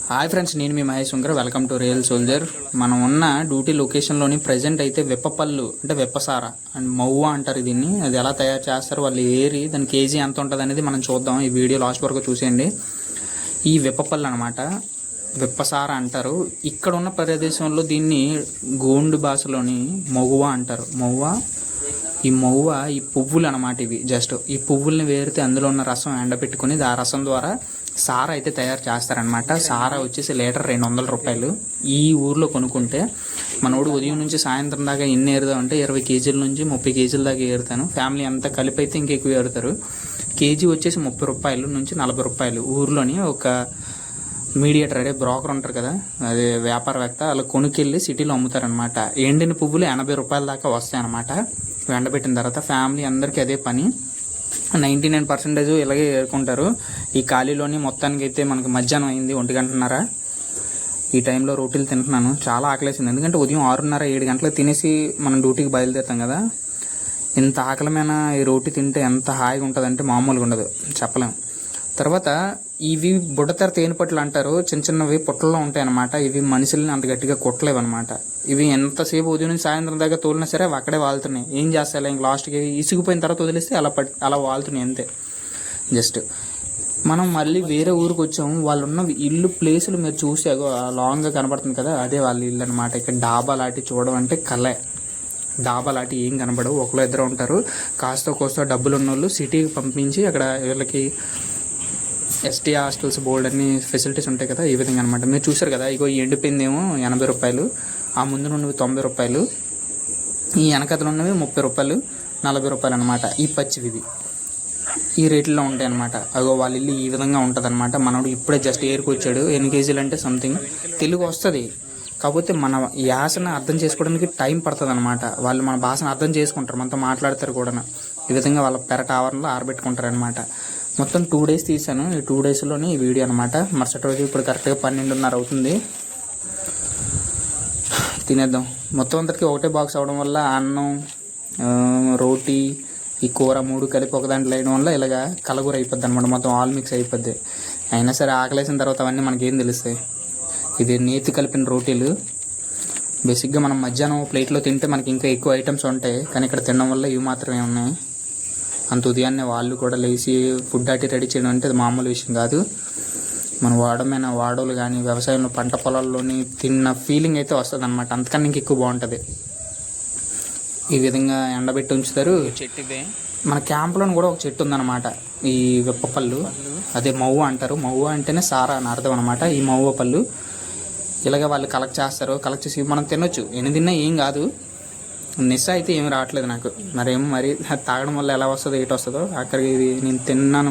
Hi friends, నేను మీ Mahesh Shankar. Welcome to real soldier. మనం ఉన్న డ్యూటీ లొకేషన్లోని ప్రజెంట్ అయితే వెప్పపళ్ళు అంటే వెప్పసార అండ్ మవ్వ అంటారు దీన్ని. అది ఎలా తయారు చేస్తారు, వాళ్ళు ఏరి దాని కేజీ ఎంత ఉంటుంది అనేది మనం చూద్దాం. ఈ వీడియో లాస్ట్ వరకు చూసేయండి. ఈ వెప్పపళ్ళు అనమాట వెప్పసార అంటారు. ఇక్కడ ఉన్న ప్రదేశంలో దీన్ని గోండు భాషలోని మవ్వ అంటారు. మవ్వ ఈ పువ్వులు అనమాట. ఇవి జస్ట్ ఈ పువ్వుల్ని వేరితే అందులో ఉన్న రసం ఎండబెట్టుకుని ఆ రసం ద్వారా సారా అయితే తయారు చేస్తారనమాట. సారా వచ్చేసి లీటర్ 200 రూపాయలు. ఈ ఊర్లో కొనుక్కుంటే మనోడు ఉదయం నుంచి సాయంత్రం దాకా ఎన్ని ఏరుదాం అంటే 20 కేజీల నుంచి 30 కేజీల దాకా ఏరుతాను. ఫ్యామిలీ అంతా కలిపి అయితే ఇంకెక్కువ ఏరుతారు. కేజీ వచ్చేసి 30 రూపాయలు నుంచి 40 రూపాయలు. ఊర్లోని ఒక మీడియేటర్ అదే బ్రోకర్ ఉంటారు కదా, అదే వ్యాపారవేత్త, అలా కొనుక్కెళ్ళి సిటీలో అమ్ముతారనమాట. ఎండిన పువ్వులు 80 రూపాయల దాకా వస్తాయన్నమాట. ఎండబెట్టిన తర్వాత ఫ్యామిలీ అందరికీ అదే పని. 99% ఇలాగే ఏరుకుంటారు. ఈ ఖాళీలోని మొత్తానికి అయితే మనకి మధ్యాహ్నం అయింది, 1:30. ఈ టైంలో రోటీలు తింటున్నాను. చాలా ఆకలేసింది, ఎందుకంటే ఉదయం 6:30 7 గంటలకు తినేసి మనం డ్యూటీకి బయలుదేరుతాం కదా. ఇంత ఆకలమైన ఈ రోటీ తింటే ఎంత హాయిగా ఉంటుంది అంటే మామూలుగా ఉండదు, చెప్పలేము. తర్వాత ఇవి బుడ్డతెర తేనెపట్లు అంటారు. చిన్న చిన్నవి పొట్టల్లో ఉంటాయి అన్నమాట. ఇవి మనుషుల్ని అంత గట్టిగా కొట్టలేవు అనమాట. ఇవి ఎంతసేపు ఉదయం నుంచి సాయంత్రం దాకా తోలినా సరే అవి అక్కడే వాళ్తున్నాయి. ఏం చేస్తాయి, ఇంక లాస్ట్కి ఇసుకుపోయిన తర్వాత వదిలేస్తే అలా వాళ్తున్నాయి అంతే. జస్ట్ మనం మళ్ళీ వేరే ఊరికి వచ్చాము. వాళ్ళు ఉన్న ఇల్లు ప్లేసులు మీరు చూసాగో లాంగ్గా కనబడుతుంది కదా, అదే వాళ్ళ ఇల్లు అనమాట. ఇక్కడ డాబా లాంటి చూడడం అంటే కలే. డాబా లాంటి ఏం కనబడవు, ఒకరు ఇద్దరు ఉంటారు. కాస్త కోస్త డబ్బులు ఉన్న వాళ్ళు సిటీకి పంపించి అక్కడ వీళ్ళకి ఎస్టీ హాస్టల్స్ బోర్డు అన్ని ఫెసిలిటీస్ ఉంటాయి కదా, ఈ విధంగా అనమాట. మీరు చూసారు కదా, ఇగో ఎండిపోయిందేమో 80 రూపాయలు, ఆ ముందు ఉన్నవి 90 రూపాయలు, ఈ వెనకతలు ఉన్నవి 30 రూపాయలు 40 రూపాయలు అనమాట. ఈ పచ్చివి ఇవి ఈ రేట్లో ఉంటాయి అనమాట. అగో వాళ్ళ ఇల్లు ఈ విధంగా ఉంటుంది అనమాట. మనోడు ఇప్పుడే జస్ట్ ఏరుకొచ్చాడు. ఎన్ని కేజీలు అంటే సంథింగ్ తెలుగు వస్తుంది, కాకపోతే మన యాసను అర్థం చేసుకోవడానికి టైం పడుతుంది అనమాట. వాళ్ళు మన భాషను అర్థం చేసుకుంటారు, మనతో మాట్లాడతారు కూడా. ఈ విధంగా వాళ్ళ పెరట ఆవరణలో ఆరబెట్టుకుంటారు అనమాట. మొత్తం 2 డేస్ తీసాను. ఈ 2 డేస్లోని ఈ వీడియో అనమాట. మరుసటి రోజు ఇప్పుడు కరెక్ట్గా 12:30 అవుతుంది. తినేద్దాం. మొత్తం అందరికీ ఒకటే బాక్స్ అవడం వల్ల అన్నం, రోటీ, ఈ కూర 3 కలిపి ఒక దాంట్లో వేయడం వల్ల ఇలాగా కలగూర అయిపోద్ది అనమాట. మొత్తం ఆల్ మిక్స్ అయిపోద్ది. అయినా సరే ఆకలేసిన తర్వాత అవన్నీ మనకేం తెలుస్తాయి. ఇది నేతి కలిపిన రోటీలు. బేసిక్గా మనం మధ్యాహ్నం ప్లేట్లో తింటే మనకి ఇంకా ఎక్కువ ఐటమ్స్ ఉంటాయి, కానీ ఇక్కడ తినడం వల్ల ఇవి మాత్రమే ఉన్నాయి. అంత ఉదయాన్నే వాళ్ళు కూడా లేచి ఫుడ్ అట్టి రెడీ చేయడం అంటే అది మామూలు విషయం కాదు. మన వాడమైన వాడోలు కానీ వ్యవసాయంలో పంట పొలాల్లోని తిన్న ఫీలింగ్ అయితే వస్తుంది అనమాట. అంతకన్నా ఇంక ఎక్కువ బాగుంటుంది. ఈ విధంగా ఎండబెట్టి ఉంచుతారు. చెట్టు ఇదే మన క్యాంప్లో కూడా ఒక చెట్టు ఉందన్నమాట, ఈ వెప్పపళ్ళు. అదే మవ్వ అంటారు. మవ్వ అంటేనే సారా అని అర్థం అనమాట. ఈ మవ్వ పళ్ళు ఇలాగ వాళ్ళు కలెక్ట్ చేస్తారు. కలెక్ట్ చేసి మనం తినొచ్చు. ఎన్ని తిన్నా ఏం కాదు. నిస్సా అయితే ఏమి రావట్లేదు నాకు. మరి తాగడం వల్ల ఎలా వస్తుందో ఏటి వస్తుందో. అక్కడికి నేను తిన్నాను.